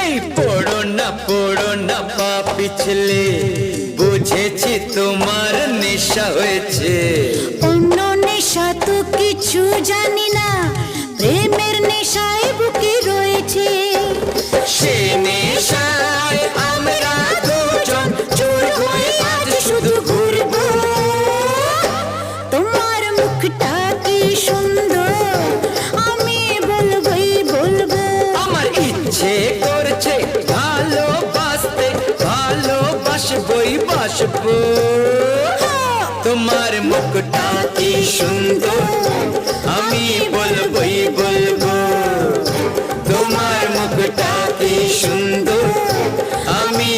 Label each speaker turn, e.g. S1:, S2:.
S1: এই পড়ো না পা পিছলে, বুঝেছি তোমার নেশা হয়েছে।
S2: অন্য নেশা তো কিছু জানি না, প্রেমের নেশায় বুকে রয়েছে।
S1: সে নেশায় আমরা দুজন চোর হয়ে আজ শুধু ঘুরবো।
S2: তোমার মুখটা কি সুন্দর, আমি বলবোই বলবো।
S1: আমার ইচ্ছে করছে ভালোবাসতে, ভালোবাসবই বাসবো। তোমার মুখটা কি সুন্দর, আমি বলবোই বলবো। তোমার মুখটা কি সুন্দর, আমি